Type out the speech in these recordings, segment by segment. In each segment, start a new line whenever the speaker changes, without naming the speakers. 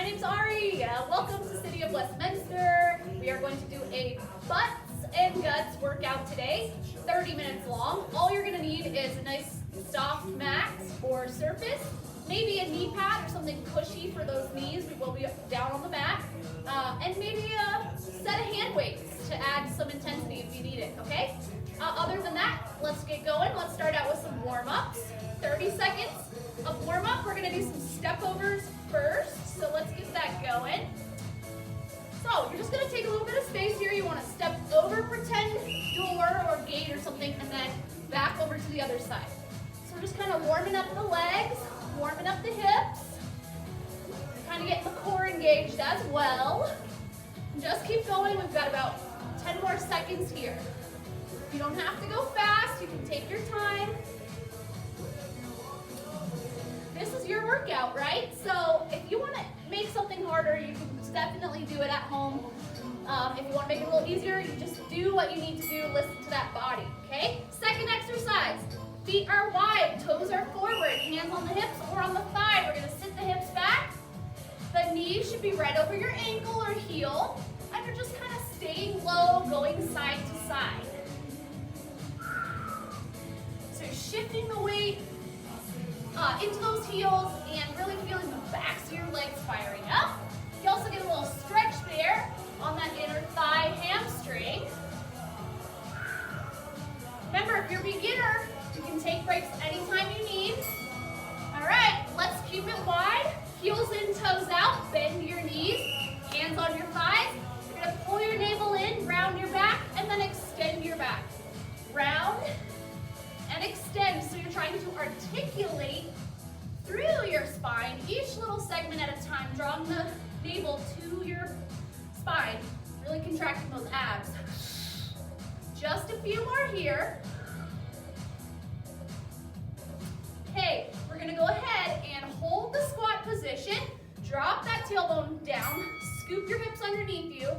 name's Ari. Welcome to City of Westminster. We are going to do a butts and guts workout today, 30 minutes long. All you're going to need is a nice soft mat or surface, maybe a knee pad or something cushy for those knees. We will be down on the mat, and maybe a set of hand weights to add some intensity if you need it, okay? Other than that, let's get going. Let's start out with some warm-ups. 30 seconds of warm-up. We're going to do some step overs first, so let's get that going. So you're just going to take a little bit of space here. You want to step over, pretend door or gate or something, and then back over to the other side. So we're just kind of warming up the legs, warming up the hips, kind of getting the core engaged as well. Just keep going. We've got about 10 more seconds here. You don't have to go fast. You can take your time. This is your workout, right? So if you want to make something harder, you can definitely do it at home. If you want to make it a little easier, you just do what you need to do. Listen to that body, okay? Second exercise. Feet are wide, toes are forward, hands on the hips or on the thigh. We're going to sit the hips back. The knees should be right over your ankle or heel, and you're just kind of staying low, going side to side. So shifting the weight into those heels and really feeling the backs of your legs firing up. You also get a little stretch there on that inner thigh hamstring. Remember, if you're a beginner, you can take breaks anytime you need. All right, let's keep it wide. Heels in, toes out, bend your knees, hands on your thighs. You're gonna pull your navel in, round your back, and then extend your back. Round and extend, so you're trying to articulate through your spine, each little segment at a time, drawing the navel to your spine, really contracting those abs. Just a few more here. Okay, we're gonna go ahead and hold the squat position, drop that tailbone down, scoop your hips underneath you,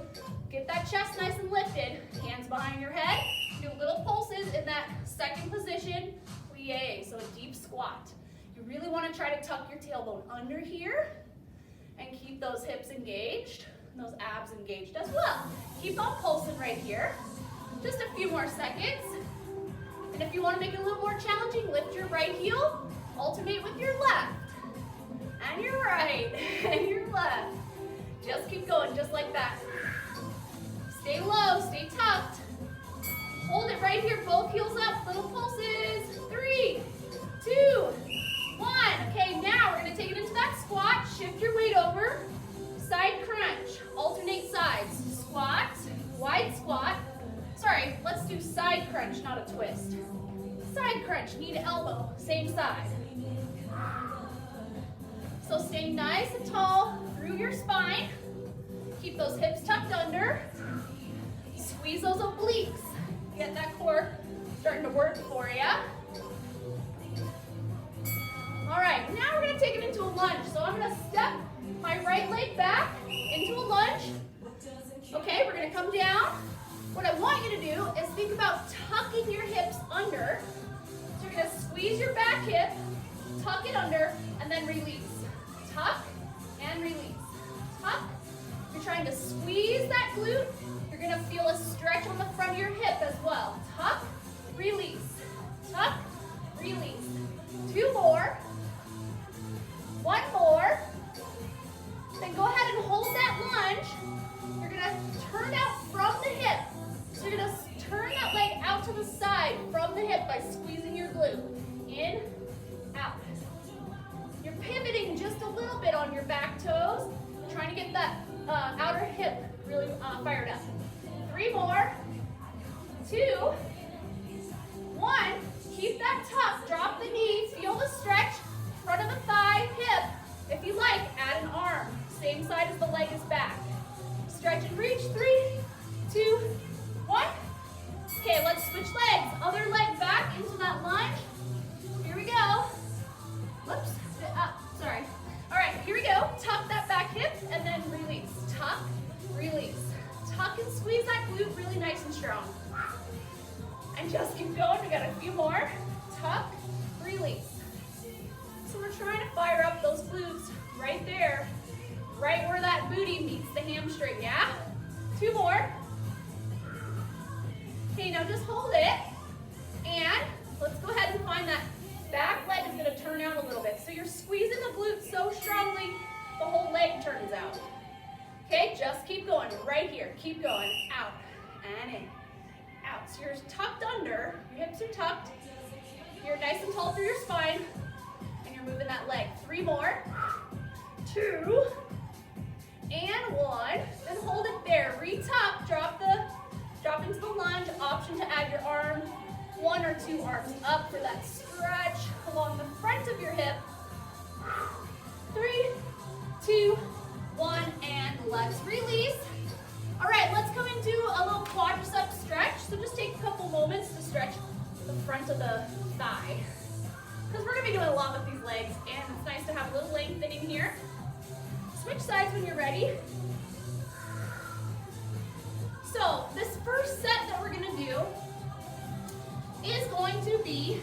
get that chest nice and lifted, hands behind your head, do little pulses in that second position, plie, so a deep squat. You really want to try to tuck your tailbone under here and keep those hips engaged, and those abs engaged as well. Keep on pulsing right here. Just a few more seconds. And if you want to make it a little more challenging, lift your right heel, alternate with your left, and your right, and your left. Just keep going, just like that. Stay low, stay tucked. Hold it right here, both heels up, little pulses. 3, 2, 1. Okay, now we're gonna take it into that squat. Shift your weight over. Side crunch, alternate sides. Squat, wide squat. Sorry, let's do side crunch, not a twist. Side crunch, knee to elbow, same side. So stay nice and tall through your spine. Keep those hips tucked under. Squeeze those obliques. Get that core starting to work for you. All right, now we're gonna take it into a lunge. So I'm gonna step my right leg back into a lunge. Okay, we're gonna come down. What I want you to do is think about tucking your hips under. So you're gonna squeeze your back hip, tuck it under, and then release. Tuck and release. Tuck. You're trying to squeeze that glute. You're gonna feel a stretch on the front of your hip as well. Tuck, release. Tuck, release. 2 more. 1 more. Then go ahead and hold that lunge. You're gonna turn out from the hip. So you're gonna turn that leg out to the side from the hip by squeezing your glute. In, out. You're pivoting just a little bit on your back toes, trying to get that outer hip really fired up. 3 more. 2, 1. Keep that tuck. Drop the knee. Feel the stretch. Front of the thigh, hip. If you like, add an arm. Same side as the leg is back. Stretch and reach. 3, 2, 1. Okay, let's switch legs. Other leg back into that lunge. Here we go. Whoops. Sorry. All right, here we go. Tuck that back hip and then release. Tuck, release. Tuck and squeeze that glute really nice and strong. And just keep going. We got a few more. Tuck, release. So we're trying to fire up those glutes right there right where that booty meets the hamstring, yeah? 2 more. Okay, now just hold it, and let's go ahead and find that back leg is gonna turn out a little bit. So you're squeezing the glute so strongly, the whole leg turns out. Okay, just keep going, right here, keep going, out, and in, out. So you're tucked under, your hips are tucked, you're nice and tall through your spine, and you're moving that leg. 3 more, 2, and 1, then hold it there. Retuck, drop into the lunge, option to add your arm, 1 or 2 arms up for that stretch along the front of your hip. 3, 2, 1, and let's release. All right, let's come into a little quadricep stretch. So just take a couple moments to stretch the front of the thigh, because we're gonna be doing a lot with these legs, and it's nice to have a little lengthening here. Switch sides when you're ready. So this first set that we're gonna do is going to be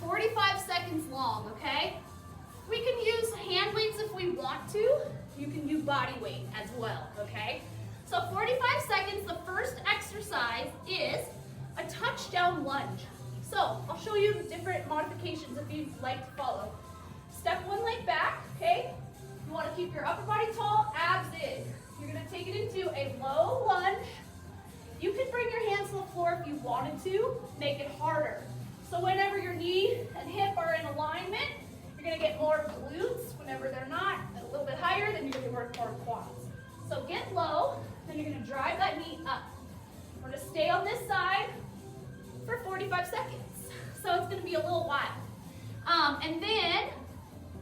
45 seconds long, okay? We can use hand weights if we want to. You can do body weight as well, okay? So 45 seconds, the first exercise is a touchdown lunge. So I'll show you different modifications if you'd like to follow. Step 1 leg back, okay? You want to keep your upper body tall, abs in. You're going to take it into a low lunge. You can bring your hands to the floor if you wanted to, make it harder. So whenever your knee and hip are in alignment, you're going to get more glutes. Whenever they're not, a little bit higher, then you're going to work more quads. So get low, then you're going to drive that knee up. We're going to stay on this side for 45 seconds. So it's going to be a little while. And then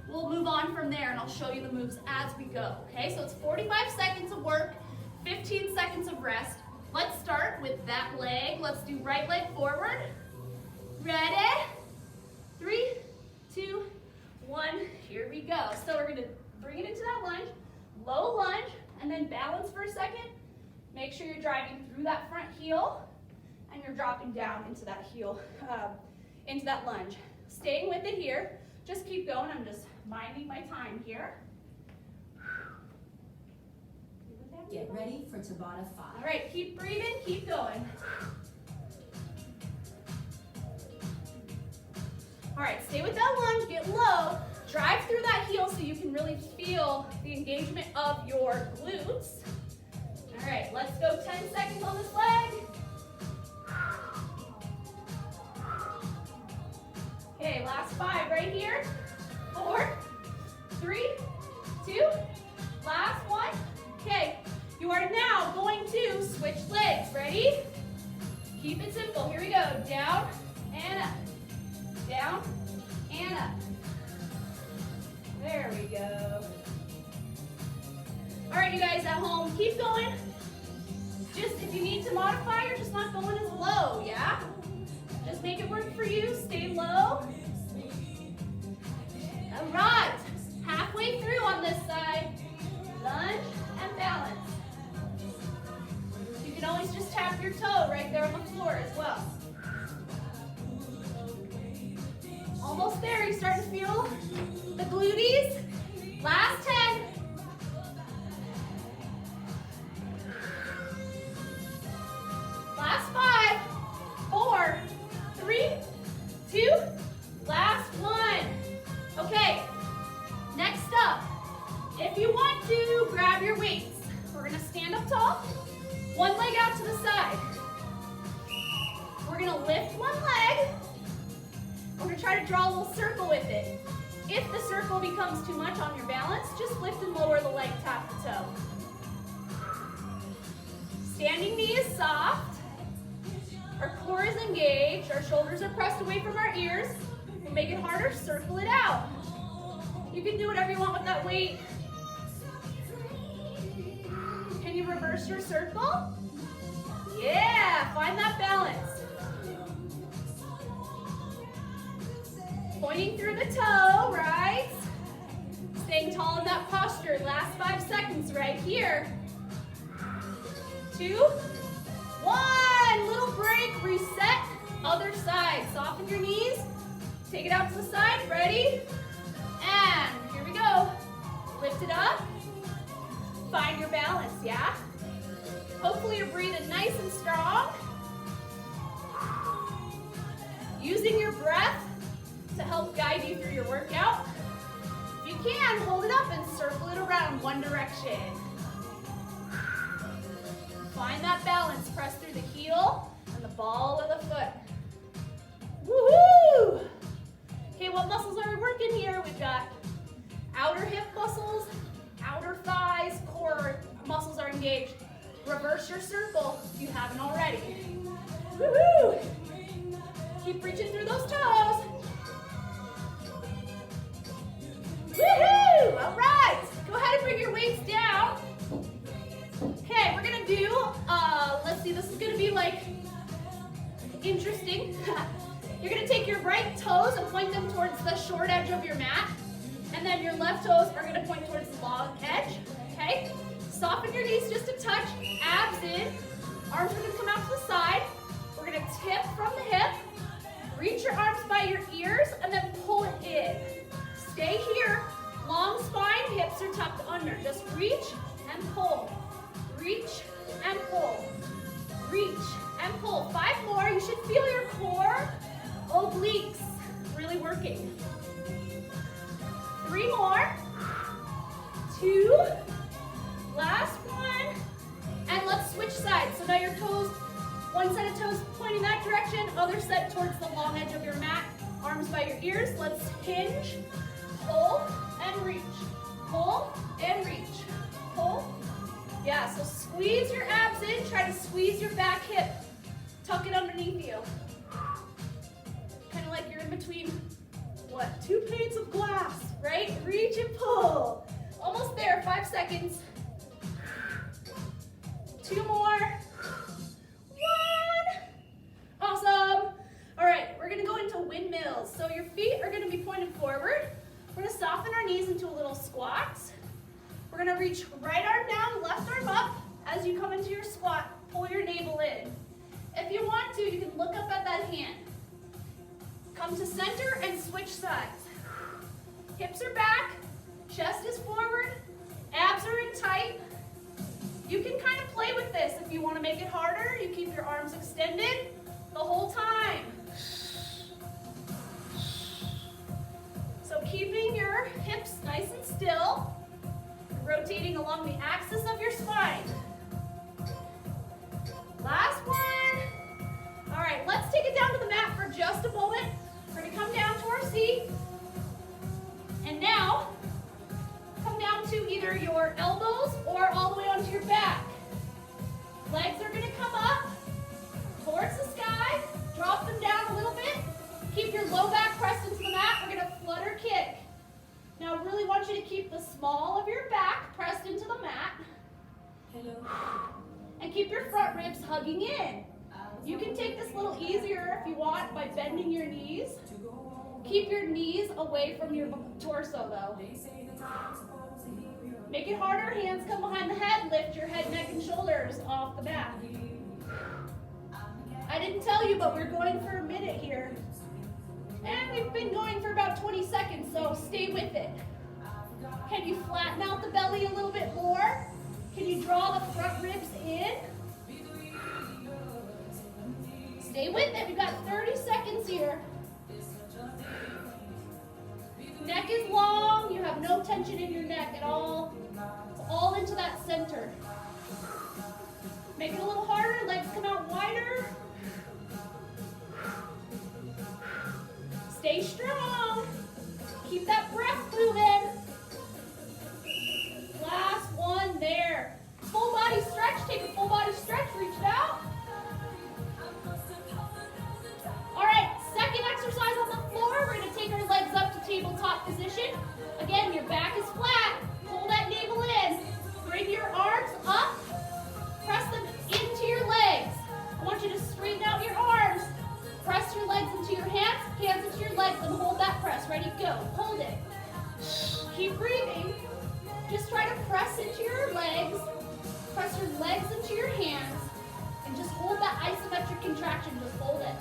we'll move on from there, and I'll show you the moves as we go. Okay, so it's 45 seconds of work, 15 seconds of rest. Let's start with that leg. Let's do right leg forward. Ready? 3, 2, 1. Here we go. So we're going to bring it into that lunge, low lunge, and then balance for a second. Make sure you're driving through that front heel, and you're dropping down into that heel, into that lunge. Staying with it here. Just keep going. I'm just minding my time here.
Get ready for Tabata 5.
All right, keep breathing, keep going. All right, stay with that lunge, get low, drive through that heel so you can really feel the engagement of your glutes. All right, let's go 10 seconds on this leg. Okay, last 5 right here. 4, 3, 2, last 1. Okay, you are now going to switch legs. Ready? Keep it simple. Here we go. Down and up. Down and up. There we go. All right, you guys at home, keep going. Just if you need to modify, you're just not going as low, yeah? Just make it work for you. Stay low. All right, halfway through on this side. Lunge and balance. You can always just tap your toe right there on the floor as well. Almost there. You start to feel the glutes. Last 10. Last 5. 4, 3, 2. Last 1. Okay. Next up, if you want to grab your weights, we're going to stand up tall, one leg out to the side. We're going to lift one leg. We're going to try to draw a little circle with it. If the circle becomes too much on your balance, just lift and lower the leg, tap the toe. Standing knee is soft. Our core is engaged. Our shoulders are pressed away from our ears. We'll make it harder, circle it out. You can do whatever you want with that weight. Can you reverse your circle? Yeah, find that balance. Pointing through the toe, right? Staying tall in that posture. Last 5 seconds right here. 2, 1. Little break, reset. Other side. Soften your knees. Take it out to the side. Ready? And here we go. Lift it up. balance, yeah? Hopefully you're breathing nice and strong. Using your breath to help guide you through your workout. If you can, hold it up and circle it around one direction. Find that balance. Press through the heel and the ball of the foot. Woohoo! Okay, what muscles are we working here? We've got outer hip muscles, outer thighs, core muscles are engaged. Reverse your circle if you haven't already. Woohoo! Keep reaching through those toes. Woohoo! All right. Go ahead and bring your weights down. Okay, we're gonna do, let's see, this is gonna be like interesting. You're gonna take your right toes and point them towards the short edge of your mat. And then your left toes are gonna point towards the long edge, okay? Soften your knees just a touch, abs in. Arms are gonna come out to the side. We're gonna tip from the hip. Reach your arms by your ears and then pull it in. Stay here. Long spine, hips are tucked under. Just reach and pull. Reach and pull. Reach and pull. 5 more. You should feel your core obliques really working. 3 more. 2. Last one. And let's switch sides. So now your toes, one set of toes pointing that direction, other set towards the long edge of your mat. Arms by your ears. Let's hinge, pull, and reach. Pull and reach. Pull. Yeah, so squeeze your abs in. Try to squeeze your back hip. Tuck it underneath you. Kind of like you're in between, what, 2 panes of glass, right? Reach and pull. Almost there, 5 seconds. 2 more. 1. Awesome. All right, we're gonna go into windmills. So your feet are gonna be pointed forward. We're gonna soften our knees into a little squat. We're gonna reach right arm down, left arm up. As you come into your squat, pull your navel in. If you want to, you can look up at that hand. Come to center and switch sides. Hips are back, chest is forward, abs are in tight. You can kind of play with this. If you want to make it harder, you keep your arms extended the whole time. So keeping your hips nice and still, rotating along the axis of your spine. Last one. All right, let's take it down to the mat for just a moment. We're gonna come down to our seat. And now, come down to either your elbows or all the way onto your back. Legs are gonna come up towards the sky. Drop them down a little bit. Keep your low back pressed into the mat. We're gonna flutter kick. Now I really want you to keep the small of your back pressed into the mat. Hello. And keep your front ribs hugging in. You can take this a little easier if you want by bending your knees. Keep your knees away from your torso though. Make it harder, hands come behind the head, lift your head, neck, and shoulders off the mat. I didn't tell you, but we're going for a minute here. And we've been going for about 20 seconds, so stay with it. Can you flatten out the belly a little bit more? Can you draw the front ribs in? Stay with it, we've got 30 seconds here. Neck is long, you have no tension in your neck at all. It's all into that center. Make it a little harder, legs come out wider. Stay strong. Keep that breath moving. Last one there. Full body stretch, take a full body stretch, reach it out. All right, second exercise on the floor. We're gonna take our legs up to tabletop position. Again, your back is flat. Pull that navel in. Bring your arms up. Press them into your legs. I want you to straighten out your arms. Press your legs into your hands, hands into your legs, and hold that press. Ready, go. Hold it. Keep breathing. Just try to press into your legs. Press your legs into your hands. And just hold that isometric contraction. Just hold it.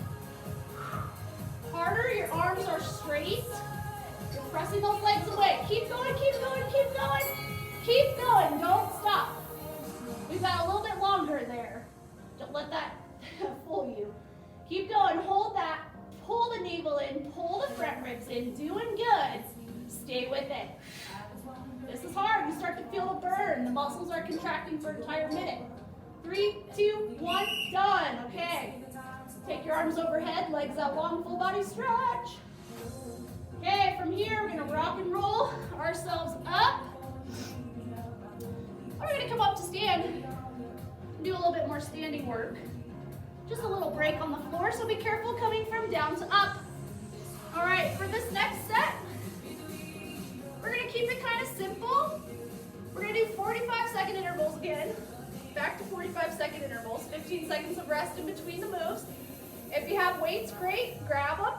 Harder, your arms are straight. You're pressing those legs away. Keep going, keep going, keep going. Keep going, don't stop. feel the burn. The muscles are contracting for an entire minute. 3, 2, 1, done. Okay. Take your arms overhead, legs out long, full body stretch. Okay, from here, we're gonna rock and roll ourselves up. We're gonna come up to stand and do a little bit more standing work. Just a little break on the floor, so be careful coming from down to up. All right, for this next set, we're gonna keep it kind of simple. We're gonna do 45-second intervals again. Back to 45-second intervals, 15 seconds of rest in between the moves. If you have weights, great, grab them.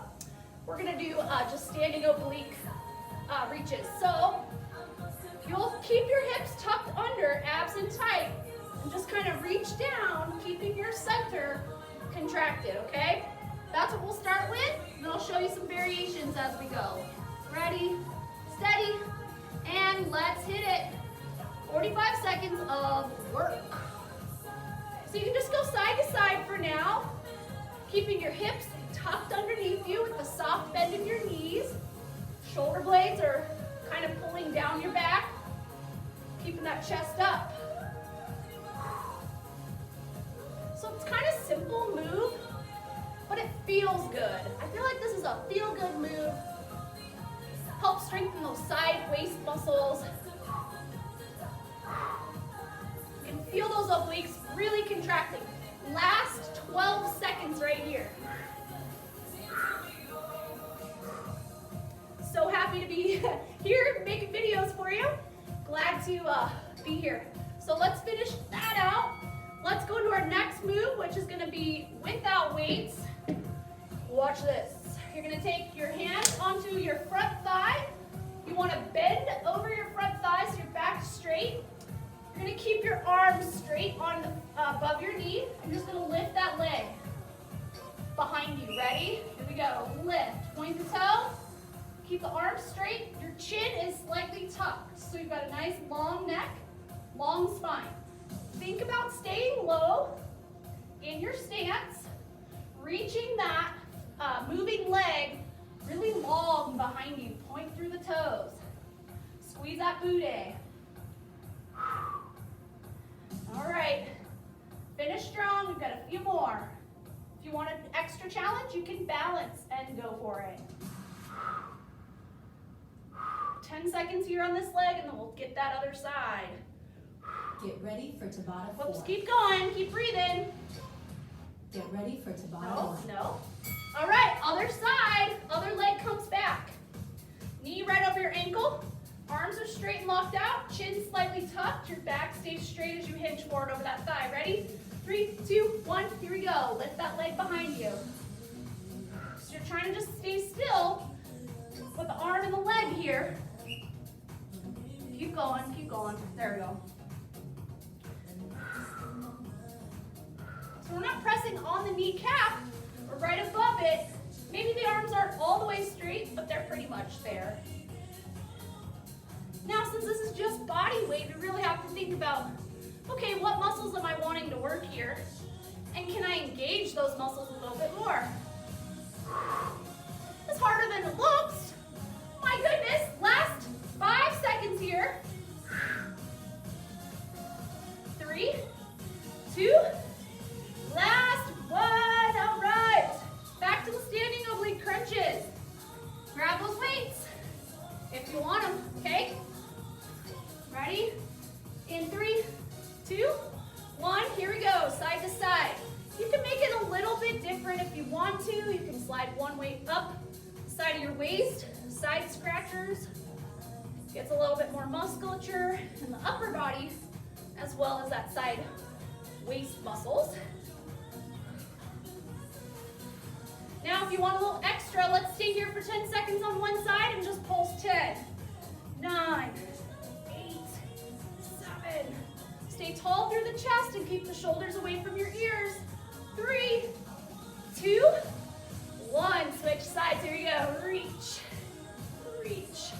We're gonna do just standing oblique reaches. So you'll keep your hips tucked under, abs in tight, and just kind of reach down, keeping your center contracted, okay? That's what we'll start with, and I'll show you some variations as we go. Ready, steady, and let's hit it. 45 seconds of work. So you can just go side to side for now, keeping your hips tucked underneath you with a soft bend in your knees. Shoulder blades are kind of pulling down your back, keeping that chest up. So it's kind of simple move, but it feels good. I feel like this is a feel-good move. Helps strengthen those side waist muscles. You can feel those obliques really contracting. Last 12 seconds right here. So happy to be here making videos for you. Glad to be here. So let's finish that out. Let's go to our next move, which is gonna be without weights. Watch this. You're gonna take your hands onto your front thigh. You wanna bend over your front thigh so your back's straight. You're gonna keep your arms straight on above your knee. I'm just gonna lift that leg behind you. Ready? Here we go. Lift. Point the toe. Keep the arms straight. Your chin is slightly tucked. So you've got a nice long neck, long spine. Think about staying low in your stance, reaching that moving leg really long behind you. Point through the toes. Squeeze that booty. All right, finish strong. We've got a few more. If you want an extra challenge, you can balance and go for it. 10 seconds here on this leg, and then we'll get that other side.
Get ready for Tabata 4.
Whoops, keep going, keep breathing.
Get ready for Tabata
No,
1.
no. All right, other side, other leg comes back. Knee right over your ankle. Arms are straight and locked out, chin slightly tucked. Your back stays straight as you hinge forward over that thigh. Ready? 3, 2, 1, here we go. Lift that leg behind you. So you're trying to just stay still with the arm and the leg here. Keep going, keep going. There we go. So we're not pressing on the kneecap, we're right above it. Maybe the arms aren't all the way straight, but they're pretty much there. Now, since this is just body weight, we really have to think about, okay, what muscles am I wanting to work here? And can I engage those muscles a little bit more? It's harder than it looks. My goodness, last 5 seconds here. 3, 2, last one. All right. Back to the standing oblique crunches. Grab those weights if you want them, okay? Ready? In 3, 2, 1, here we go, side to side. You can make it a little bit different if you want to. You can slide one weight up the side of your waist, side scratchers. Gets a little bit more musculature in the upper body as well as that side waist muscles. Now if you want a little extra, let's stay here for 10 seconds on one side and just pulse 10, 9, 8, 7. Stay tall through the chest and keep the shoulders away from your ears. 3, 2, 1. Switch sides. Here you go. Reach. Reach.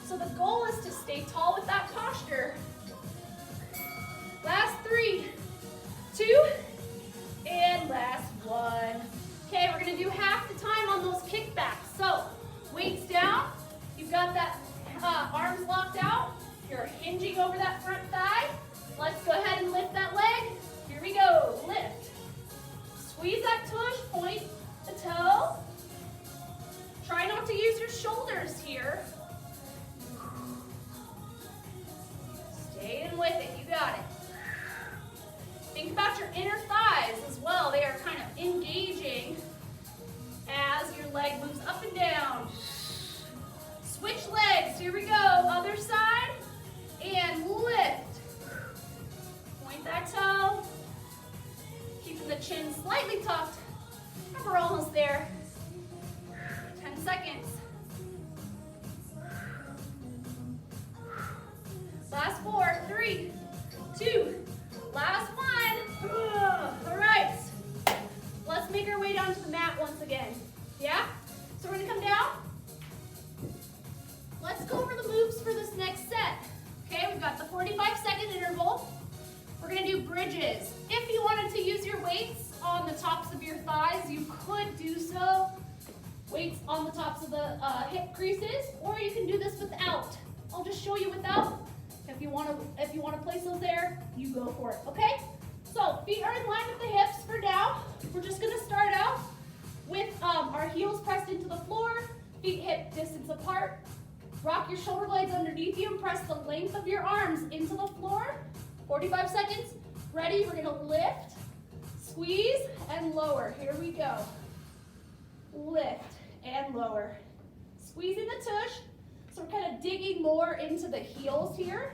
So the goal is to stay tall with that posture. Last 3, 2, and last 1. Okay, we're gonna do half the time on those kickbacks. So, weights down. You've got that arms locked out. You're hinging over that front thigh. Let's go ahead and lift that leg. Here we go, lift. Squeeze that tush, point the toe. Try not to use your shoulders here. Stay in with it, you got it. Think about your inner thighs as well. They are kind of engaging as your leg moves up and down. Switch legs, here we go. Other side, and lift. Point that toe. Keeping the chin slightly tucked. And we're almost there. 10 seconds. Last 4, 3, 2, last 1. All right. Let's make our way down to the mat once again. Yeah? So we're gonna come down. Let's go over the moves for this next set. Okay, we've got the 45-second interval. We're gonna do bridges. If you wanted to use your weights on the tops of your thighs, you could do so. Weights on the tops of the hip creases, or you can do this without. I'll just show you without. If you want to place those there, you go for it. Okay? So feet are in line with the hips for now. We're just gonna start out with our heels pressed into the floor, feet hip distance apart. Rock your shoulder blades underneath you and press the length of your arms into the floor. 45 seconds. Ready? We're gonna lift, squeeze, and lower. Here we go. Lift and lower. Squeezing the tush. So we're kind of digging more into the heels here.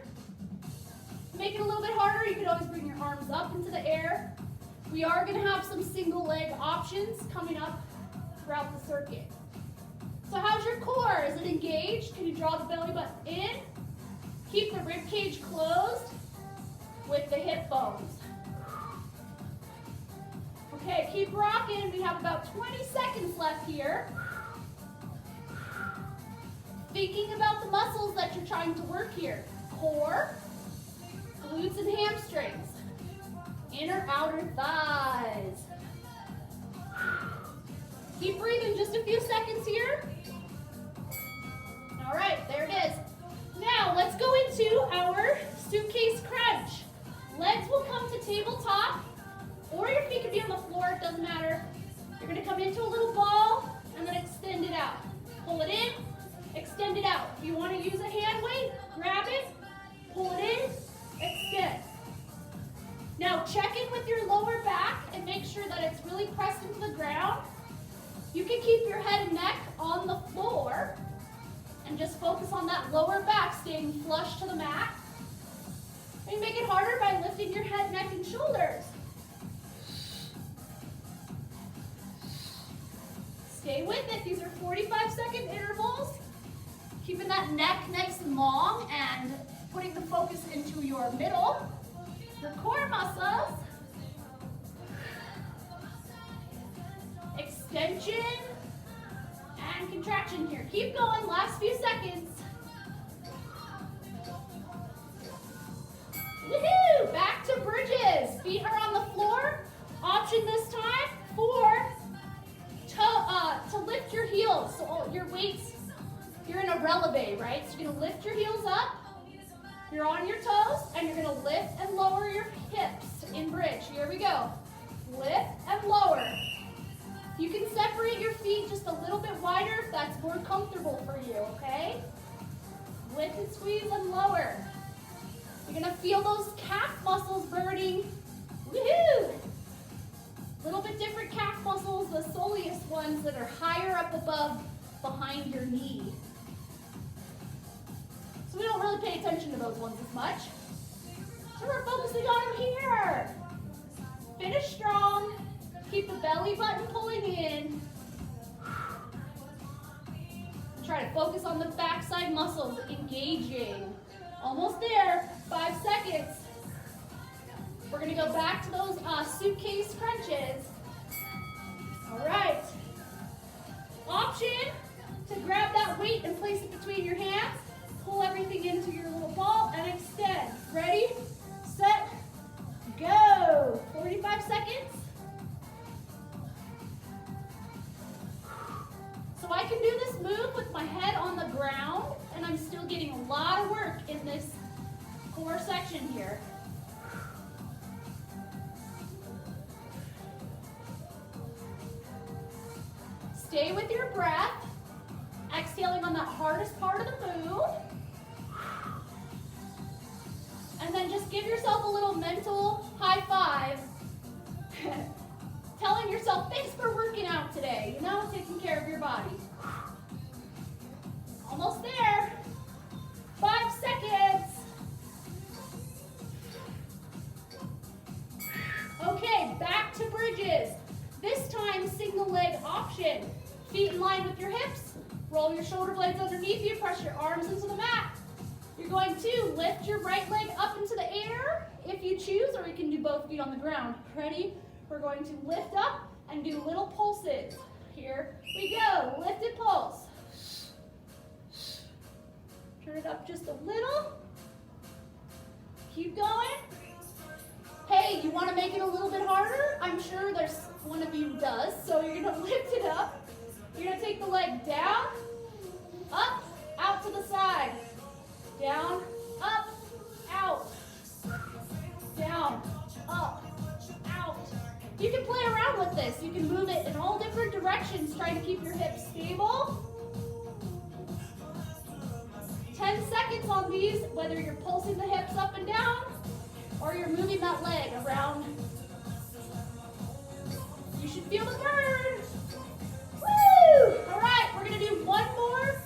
To make it a little bit harder, you can always bring your arms up into the air. We are going to have some single leg options coming up throughout the circuit. So how's your core? Is it engaged? Can you draw the belly button in? Keep the rib cage closed with the hip bones. Okay, keep rocking. We have about 20 seconds left here. Thinking about the muscles that you're trying to work here. Core, glutes and hamstrings, inner outer thighs. Keep breathing just a few seconds here. All right, there it is. Now let's go into our suitcase crunch. Legs will come to tabletop, or your feet can be on the floor, it doesn't matter. You're gonna come into a little ball and then extend it out. Pull it in, extend it out. If you want to use a hand weight, grab it, pull it in, extend. Now check in with your lower back and make sure that it's really pressed into the ground. You can keep your head and neck on the floor and just focus on that lower back staying flush to the mat. And make it harder by lifting your head, neck, and shoulders. Stay with it. These are 45-second intervals. Keeping that neck nice and long and putting the focus into your middle, your core muscles. Extension and contraction here. Keep going, last few seconds. Woohoo! Back to bridges. Feet are on the floor. Option this time to lift your heels. So your weights, you're in a releve, right? So you're gonna lift your heels up. You're on your toes, and you're gonna lift and lower your hips in bridge. Here we go. Lift and lower. You can separate your feet just a little bit wider if that's more comfortable for you, okay? Lift and squeeze and lower. You're gonna feel those calf muscles burning. Woohoo! Little bit different calf muscles, the soleus ones that are higher up above behind your knee. So we don't really pay attention to those ones as much. So we're focusing on them here. Finish strong. Keep the belly button pulling in. Try to focus on the backside muscles engaging. Almost there. 5 seconds. We're going to go back to those suitcase crunches. All right. Option to grab that weight and place it between your hands. Pull everything into your little ball and extend. Ready, set, go. 45 seconds. So I can do this move with my head on the ground, and I'm still getting a lot of work in this core section here. Stay with your breath, exhaling on that hardest part of the move. And then just give yourself a little mental high five, telling yourself, thanks for working out today, you know, taking care of your body. Almost there. 5 seconds. Okay, back to bridges. This time, single leg option. Feet in line with your hips. Roll your shoulder blades underneath you. Press your arms into the mat. You're going to lift your right leg up into the air if you choose, or you can do both feet on the ground. Ready? We're going to lift up and do little pulses. Here we go. Lifted pulse. Turn it up just a little. Keep going. Hey, you want to make it a little bit harder? I'm sure there's one of you does. So you're going to lift it up. You're going to take the leg down, up, out to the side. Down, up, out. Down, up, out. You can play around with this. You can move it in all different directions, trying to keep your hips stable. 10 seconds on these, whether you're pulsing the hips up and down or you're moving that leg around. You should feel the burn. Woo! All right, we're gonna do one more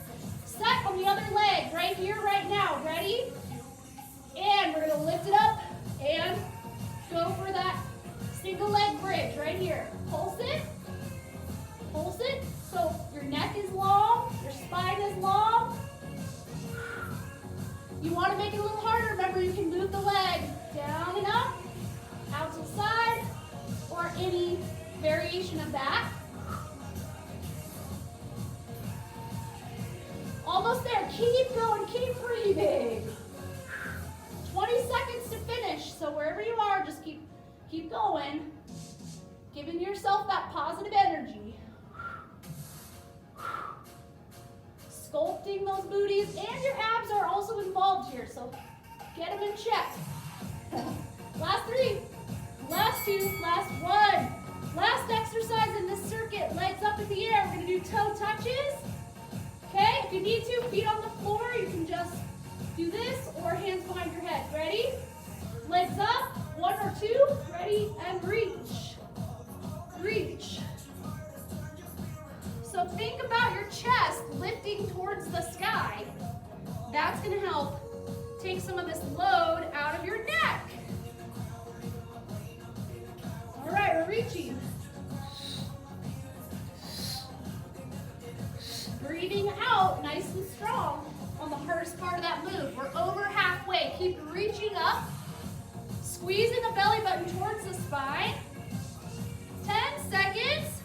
set on the other leg, right here, right now. Ready? And we're gonna lift it up and go for that single leg bridge right here. Pulse it, so your neck is long, your spine is long. You want to make it a little harder, remember you can move the leg down and up, out to the side, or any variation of that. Almost there, keep going, keep breathing. 20 seconds to finish, so wherever you are, just keep going, giving yourself that positive energy. Sculpting those booties, and your abs are also involved here, so get them in check. Last 3, last 2, last 1. Last exercise in this circuit, legs up in the air. We're gonna do toe touches. Okay, if you need to, feet on the floor, you can just do this, or hands behind your head. Ready? Legs up, 1 or 2, ready, and reach. Reach. So think about your chest lifting towards the sky. That's gonna help take some of this load out of your neck. All right, we're reaching. Breathing out nice and strong on the hardest part of that move. We're over halfway. Keep reaching up, squeezing the belly button towards the spine. 10 seconds.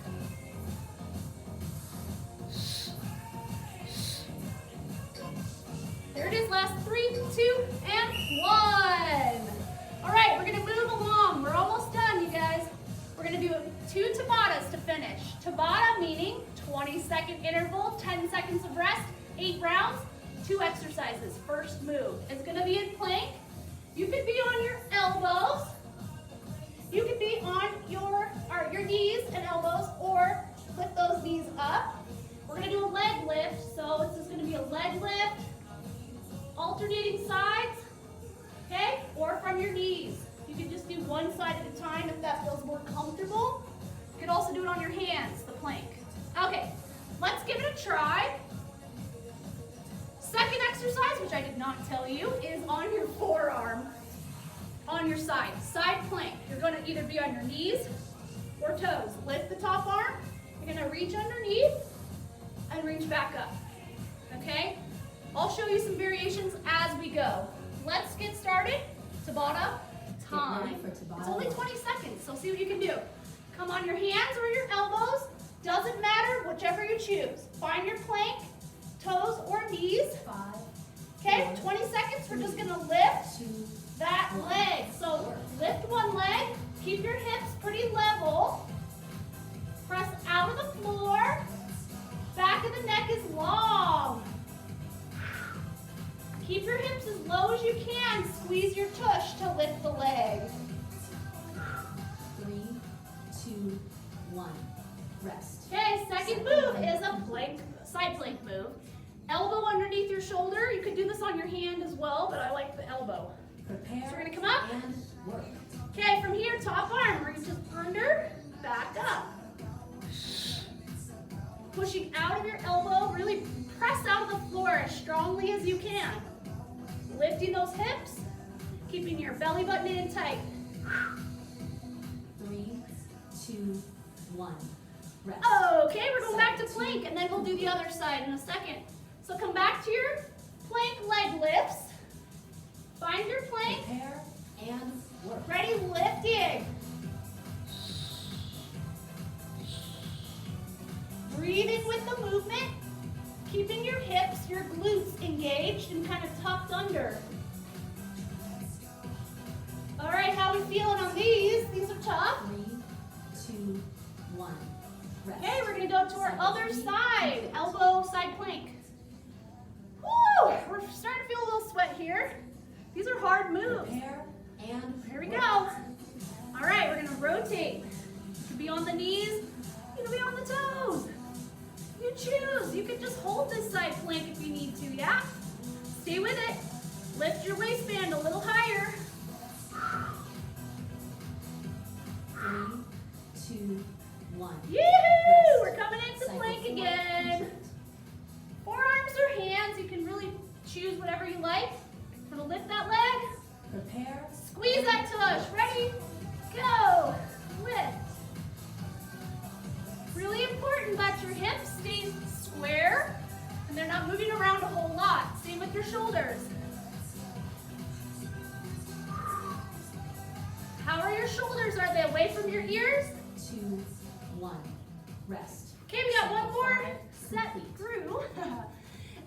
There it is, last 3, 2, and 1. All right, we're gonna move along. We're almost done, you guys. We're gonna do 2 Tabatas to finish. Tabata meaning 20-second interval, 10 seconds of rest, 8 rounds, 2 exercises. First move is gonna be in plank. You could be on your elbows. You could be on your knees and elbows, or lift those knees up. We're gonna do a leg lift, so this is gonna be a leg lift, alternating sides, okay? Or from your knees. You can just do one side at a time if that feels more comfortable. You could also do it on your hands, the plank. Okay, let's give it a try. Second exercise, which I did not tell you, is on your forearm, on your side plank. You're gonna either be on your knees or toes. Lift the top arm, you're gonna reach underneath and reach back up, okay? I'll show you some variations as we go. Let's get started. Tabata time. It's only 20 seconds, so see what you can do. Come on your hands or your elbows. Doesn't matter, whichever you choose. Find your plank, toes or knees.
5.
Okay, 20 seconds. We're just gonna lift that leg. So lift one leg, keep your hips pretty level. Press out of the floor. Back of the neck is long. Keep your hips as low as you can. Squeeze your tush to lift the leg.
3, 2, 1. Rest.
Okay, second move is a plank, side plank move. Elbow underneath your shoulder. You could do this on your hand as well, but I like the elbow.
Prepare
So we're gonna come up.
and work.
Okay, from here, top arm, reaches under, back up. Pushing out of your elbow, really press out of the floor as strongly as you can. Lifting those hips, keeping your belly button in tight.
3, 2, 1. Rest.
Okay, we're going back to plank, and then we'll do the other side in a second. So come back to your plank leg lifts. Find your plank.
Prepare and work.
Ready, lifting. Breathing with the movement, keeping your hips, your glutes engaged and kind of tucked under. All right, how we feeling on these? These are tough.
3, 2, 1. Rest.
Okay, we're gonna go to our other side, elbow side plank. Woo! We're starting to feel a little sweat here. These are hard moves.
Prepare and
Here we
work.
go. All right, we're gonna rotate. You can be on the knees, you can be on the toes. You choose. You can just hold this side plank if you need to, yeah? Stay with it. Lift your waistband a little higher.
3, 2, 1.
Yoo-hoo! We're coming into
Cycle
plank
forward,
again.
complete.
Forearms or hands, you can really choose whatever you like. We're gonna lift that leg.
Prepare.
Squeeze that tush. Ready? Go. Lift. Really important that your hips stay square and they're not moving around a whole lot. Same with your shoulders. How are your shoulders? Are they away from your ears?
2, 1. Rest.
Okay, we got one more set
Complete.
through.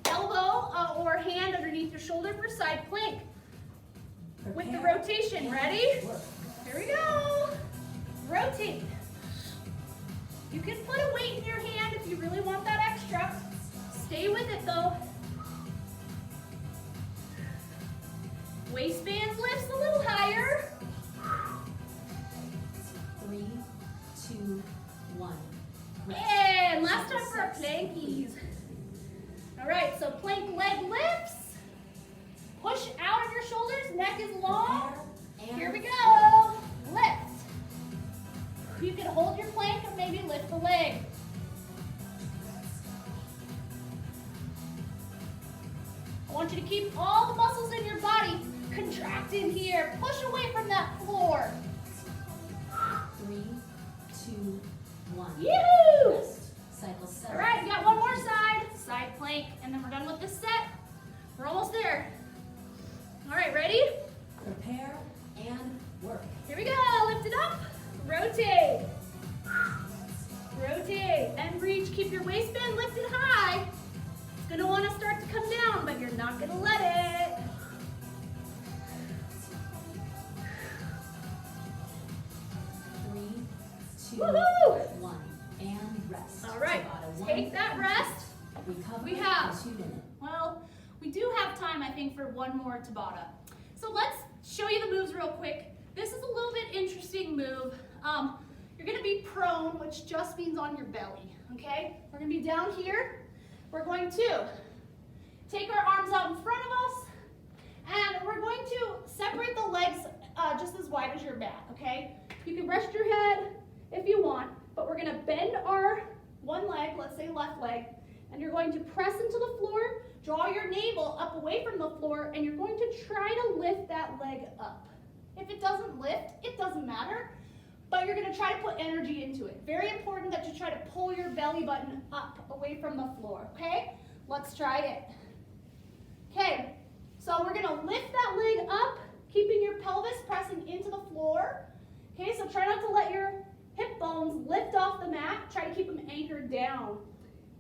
Elbow or hand underneath your shoulder for side plank. With the
Prepare
rotation,
and
ready?
work.
Here we go. Rotate. You can put a weight in your hand if you really want that extra. Stay with it though. Waistband lifts a little higher.
3, 2, 1. Rest.
And last time for our plankies. All right, so plank leg lifts. Push out of your shoulders, neck is long.
Prepare and
Here we
work.
go. Lift. You can hold your plank or maybe lift the leg. I want you to keep all the muscles in your body contracted here. Push away from that floor.
3, 2, 1.
Yoo-hoo!
Rest. Cycle 7.
All right, we got one more side. Side plank, and then we're done with this set. We're almost there. All right, ready?
Prepare and work.
Here we go. Lift it up. Rotate. Rotate and reach. Keep your waistband lifted high. It's going to want to start to come down, but you're not going to let it.
Three, two,
Woohoo!
1. And rest.
All right,
Tabata 1.
take that rest.
Recover
We have-
for 2 minutes.
Well, we do have time, I think, for one more Tabata. So let's show you the moves real quick. This is a little bit interesting move. You're gonna be prone, which just means on your belly, okay? We're gonna be down here. We're going to take our arms out in front of us, and we're going to separate the legs just as wide as your mat, okay? You can rest your head if you want, but we're gonna bend our one leg, let's say left leg, and you're going to press into the floor, draw your navel up away from the floor, and you're going to try to lift that leg up. If it doesn't lift, it doesn't matter, but you're gonna try to put energy into it. Very important that you try to pull your belly button up away from the floor, okay? Let's try it. Okay, so we're gonna lift that leg up, keeping your pelvis pressing into the floor. Okay, so try not to let your hip bones lift off the mat. Try to keep them anchored down.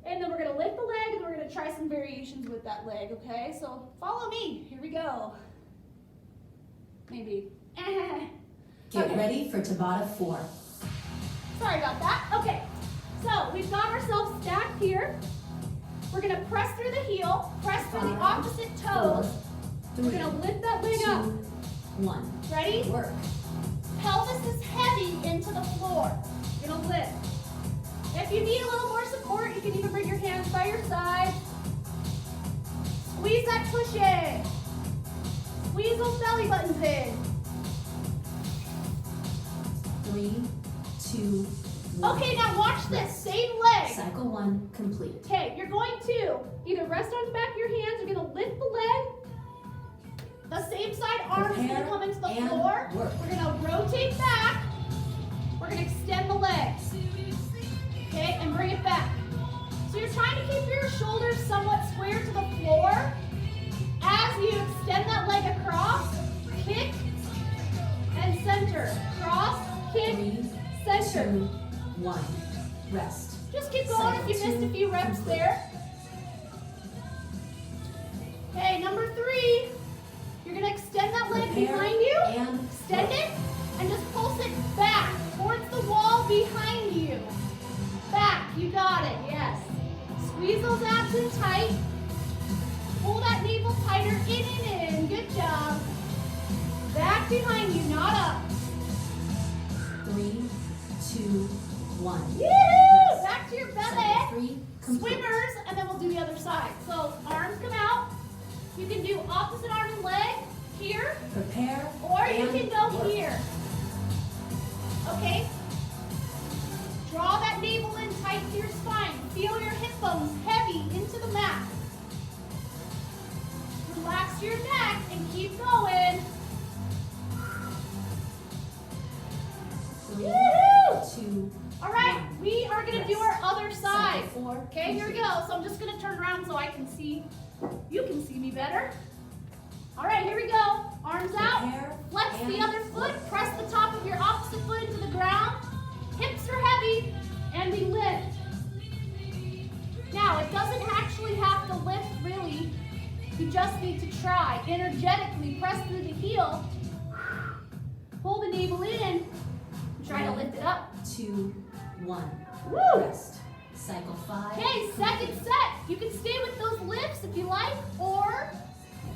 And then we're gonna lift the leg and we're gonna try some variations with that leg, okay? So follow me, here we go. Maybe.
Get
Okay.
ready for Tabata 4.
Sorry about that. Okay, so we've got ourselves stacked here. We're gonna press through the heel, press through the opposite toes, We're gonna lift that leg up.
2, 1.
Ready?
Work.
Pelvis is heavy into the floor. You're gonna lift. If you need a little more support, you can even bring your hands by your side. Squeeze that tushy. Squeeze those belly buttons in.
3, 2, 1.
Okay, now watch this. Same leg.
Cycle 1 complete.
Okay, you're going to either rest on the back of your hands, you're gonna lift the leg. The same side arm is gonna
Prepare
come into the
and
floor.
work.
We're gonna rotate back. We're gonna extend the legs. Okay, and bring it back. So you're trying to keep your shoulders somewhat square to the floor. As you extend that leg across, kick and center. Cross, kick,
3,
center.
2, 1. Rest.
Just keep going if you missed a few reps there. Okay, number 3. You're gonna extend that leg
Prepare
behind you.
and
Extend
work.
it and just pulse it back towards the wall behind you. Back, you got it, yes. Squeeze those abs in tight. Pull that navel tighter, in and in. Good job. Back behind you, not up.
3, 2, 1.
Woo! Back to your
Cycle
belly.
3 complete.
Swimmers, and then we'll do the other side. So arms come out. You can do opposite arm and leg here,
Prepare
or you
and
can go
work.
here. Okay? Draw that navel in tight to your spine. Feel your hip bones heavy into the mat. Relax your neck and keep going.
3,
Woohoo!
2,
All right,
1.
we are going to do our other side.
Cycle 4
Okay, here we go. So I'm just going to turn around so I can see, you can see me better. All right, here we go. Arms out.
Prepare
Flex the
and
other foot.
work.
Press the top of your opposite foot into the ground. Hips are heavy, and we lift. Now, it doesn't actually have to lift, really. You just need to try. Energetically press through the heel. Pull the navel in, and try to lift it up.
2, 1.
Woo!
Rest. Cycle 5.
Okay, second set. You can stay with those lifts if you like, or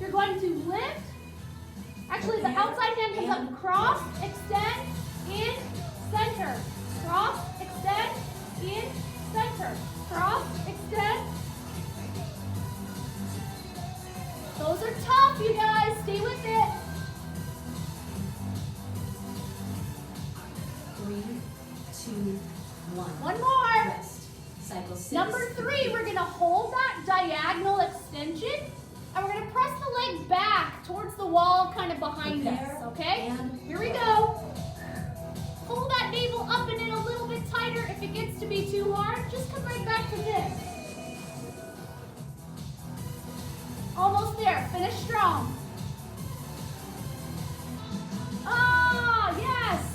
you're going to lift. Actually, the
Prepare
outside hand comes
and
up, cross, extend, in, center. Cross, extend, in, center. Cross, extend. Those are tough, you guys. Stay with it.
3, 2, 1.
One more.
Rest. Cycle 6.
Number 3, we're gonna hold that diagonal extension, and we're gonna press the leg back towards the wall, kind of behind
Prepare
us, okay?
and
Here we go. Pull that navel up and in a little bit tighter. If it gets to be too hard, just come right back to this. Almost there, finish strong. Ah, yes.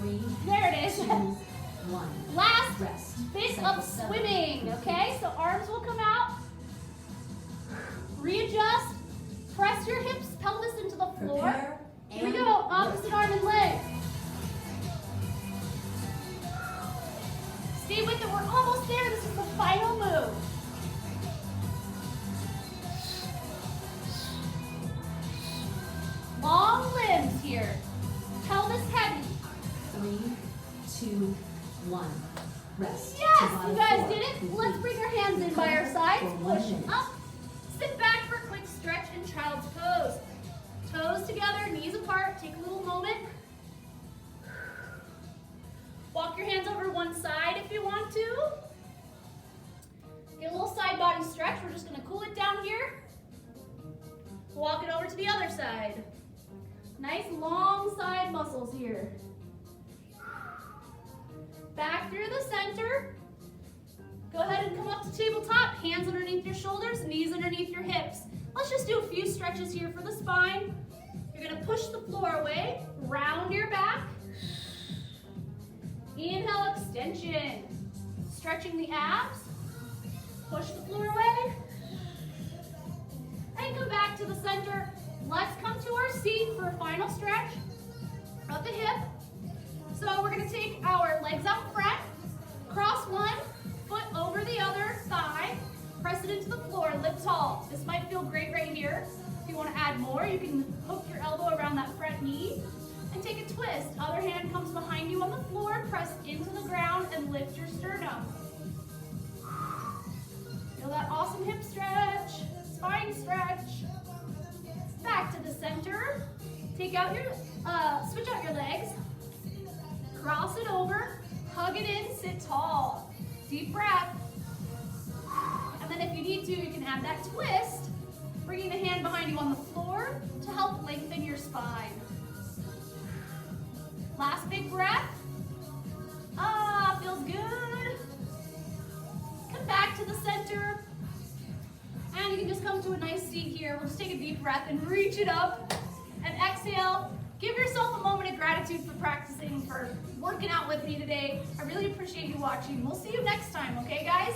3,
There it is.
2, 1.
Last
Rest.
bit
Cycle
of
7
swimming,
complete.
okay? So arms will come out. Readjust. Press your hips, pelvis into the floor.
Prepare
Here we
and
go, opposite
work.
arm and leg. Stay with it, we're almost there. This is the final move. Long limbs here. Pelvis heavy.
3, 2, 1. Rest.
Yes,
Tabata
you guys
4
did it.
complete.
Let's bring our hands in by our sides.
For 1
Push
minute.
up. Sit back for a quick stretch in child's pose. Toes together, knees apart. Take a little moment. Walk your hands over one side if you want to. Get a little side body stretch. We're just going to cool it down here. Walk it over to the other side. Nice long side muscles here. Back through the center. Go ahead and come up to tabletop. Hands underneath your shoulders, knees underneath your hips. Let's just do a few stretches here for the spine. You're going to push the floor away. Round your back. Inhale, extension. Stretching the abs. Push the floor away. And come back to the center. Let's come to our seat for a final stretch of the hip. So we're going to take our legs out front. Cross one foot over the other thigh. Press it into the floor. Lift tall. This might feel great right here. If you want to add more, you can hook your elbow around that front knee and take a twist. Other hand comes behind you on the floor, press into the ground and lift your sternum. Feel that awesome hip stretch, spine stretch. Back to the center. Take out your, switch out your legs. Cross it over, hug it in, sit tall. Deep breath. And then if you need to, you can add that twist, bringing the hand behind you on the floor to help lengthen your spine. Last big breath. Ah, feels good. Come back to the center. And you can just come to a nice seat here. We'll just take a deep breath and reach it up. And exhale. Give yourself a moment of gratitude for practicing, for working out with me today. I really appreciate you watching. We'll see you next time, okay guys?